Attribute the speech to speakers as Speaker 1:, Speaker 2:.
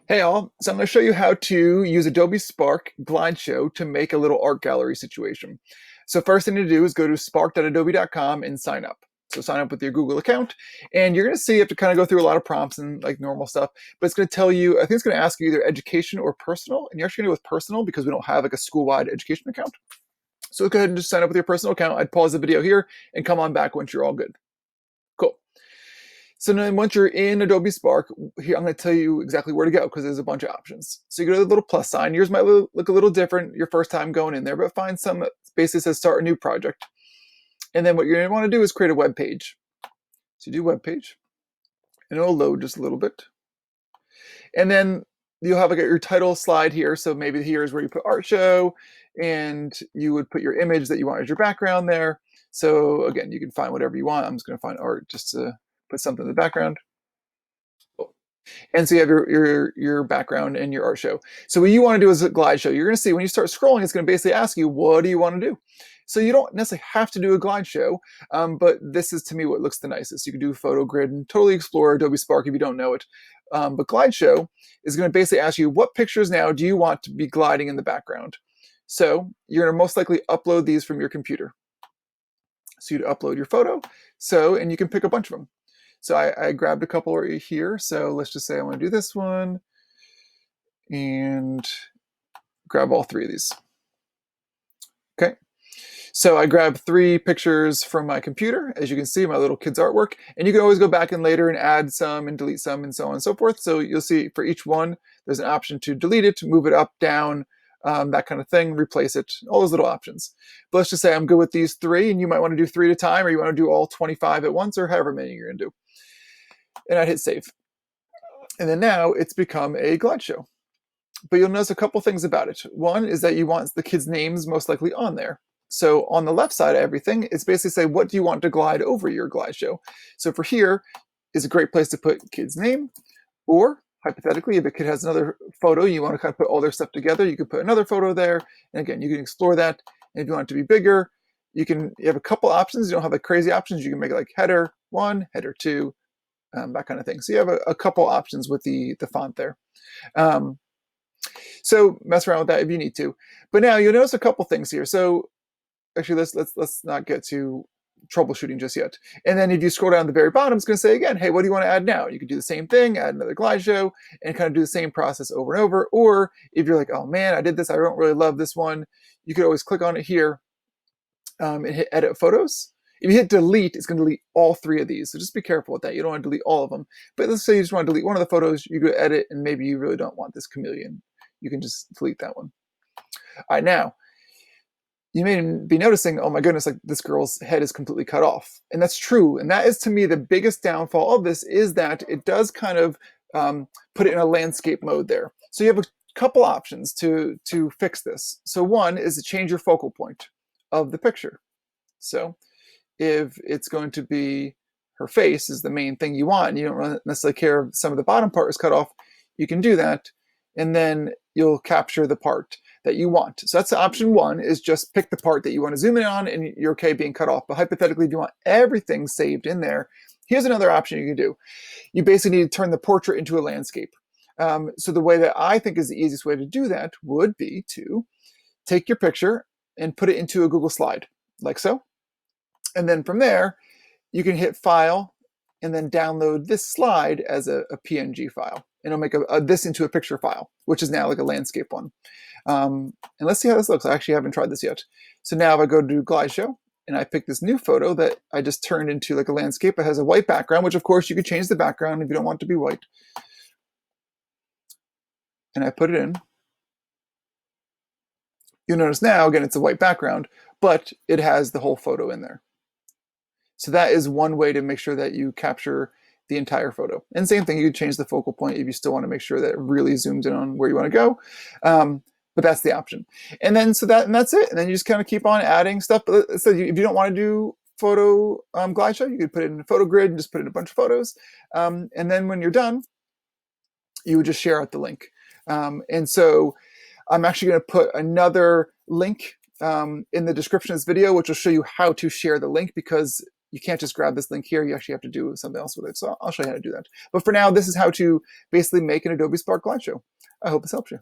Speaker 1: Hey all, so I'm going to show you how to use Adobe Spark Glideshow to make a little art gallery situation. So first thing to do is go to spark.adobe.com and sign up. So sign up with your Google account, and you're going to see you have to kind of go through a lot of prompts and like normal stuff, but it's going to tell you, I think it's going to ask you either education or personal, and you're actually going to go with personal because we don't have like a school-wide education account. So go ahead and just sign up with your personal account. I'd pause the video here and come on back once you're all good. Cool. So then once you're in Adobe Spark, here I'm going to tell you exactly where to go because there's a bunch of options. So you go to the little plus sign. Yours might look a little different your first time going in there, but find some that basically says start a new project. And then what you're going to want to do is create a web page. So you do web page, and it'll load just a little bit. And then you'll have like your title slide here. So maybe here is where you put art show, and you would put your image that you want as your background there. So again, you can find whatever you want. I'm just going to find art just to put something in the background. Cool. And so you have your background and your art show. So what you want to do is a glide show. You're going to see when you start scrolling, it's going to basically ask you, what do you want to do? So you don't necessarily have to do a glide show, but this is to me what looks the nicest. You can do photo grid and totally explore Adobe Spark if you don't know it. But glide show is going to basically ask you, what pictures now do you want to be gliding in the background? So you're going to most likely upload these from your computer. So you'd upload your photo. And you can pick a bunch of them. So I grabbed a couple right here. So let's just say I want to do this one and grab all three of these. Okay. So I grabbed 3 pictures from my computer, as you can see, my little kid's artwork, and you can always go back in later and add some and delete some and so on and so forth. So you'll see for each one, there's an option to delete it, move it up, down, that kind of thing, replace it, all those little options. But let's just say I'm good with these 3, and you might want to do 3 at a time, or you want to do all 25 at once, or however many you're going to do. And I'd hit save. And then now it's become a glide show. But you'll notice a couple things about it. One is that you want the kids' names most likely on there. So on the left side of everything, it's basically say, what do you want to glide over your glide show? So for here is a great place to put kid's name, or hypothetically, if a kid has another photo, you want to kind of put all their stuff together, you can put another photo there. And again, you can explore that. And if you want it to be bigger, you have a couple options. You don't have like crazy options. You can make it like header 1, header 2, that kind of thing. So you have a couple options with the font there. So mess around with that if you need to. But now you'll notice a couple things here. So actually, let's not get to troubleshooting just yet. And then if you scroll down to the very bottom, it's going to say again, hey, what do you want to add now? You can do the same thing, add another glide show, and kind of do the same process over and over. Or if you're like, oh man, I did this, I don't really love this one, you could always click on it here and hit edit photos. If you hit delete, it's going to delete all 3 of these. So just be careful with that. You don't want to delete all of them. But let's say you just want to delete one of the photos, you go edit, and maybe you really don't want this chameleon. You can just delete that one. All right, now, you may be noticing, oh my goodness, like this girl's head is completely cut off. And that's true. And that is, to me, the biggest downfall of this is that it does kind of put it in a landscape mode there. So you have a couple options to fix this. So one is to change your focal point of the picture. So if it's going to be her face is the main thing you want, and you don't necessarily care if some of the bottom part is cut off, you can do that. And then you'll capture the part that you want. So that's option 1, is just pick the part that you want to zoom in on and you're okay being cut off. But hypothetically, if you want everything saved in there, here's another option you can do. You basically need to turn the portrait into a landscape. So the way that I think is the easiest way to do that would be to take your picture and put it into a Google slide, like so. And then from there, you can hit File and then download this slide as a PNG file. And it'll make this into a picture file, which is now like a landscape one. And let's see how this looks. I actually haven't tried this yet. So now if I go to Glideshow and I pick this new photo that I just turned into like a landscape, it has a white background, which of course you could change the background if you don't want it to be white. And I put it in. You'll notice now, again, it's a white background, but it has the whole photo in there. So that is one way to make sure that you capture the entire photo. And same thing, you could change the focal point if you still want to make sure that it really zooms in on where you want to go. But that's the option. And then that's it. And then you just kind of keep on adding stuff. But so if you don't want to do photo glideshow, you could put it in a photo grid and just put in a bunch of photos. And then when you're done, you would just share out the link. And so I'm actually going to put another link in the description of this video, which will show you how to share the link, because you can't just grab this link here. You actually have to do something else with it. So I'll show you how to do that. But for now, this is how to basically make an Adobe Spark Glideshow. I hope this helps you.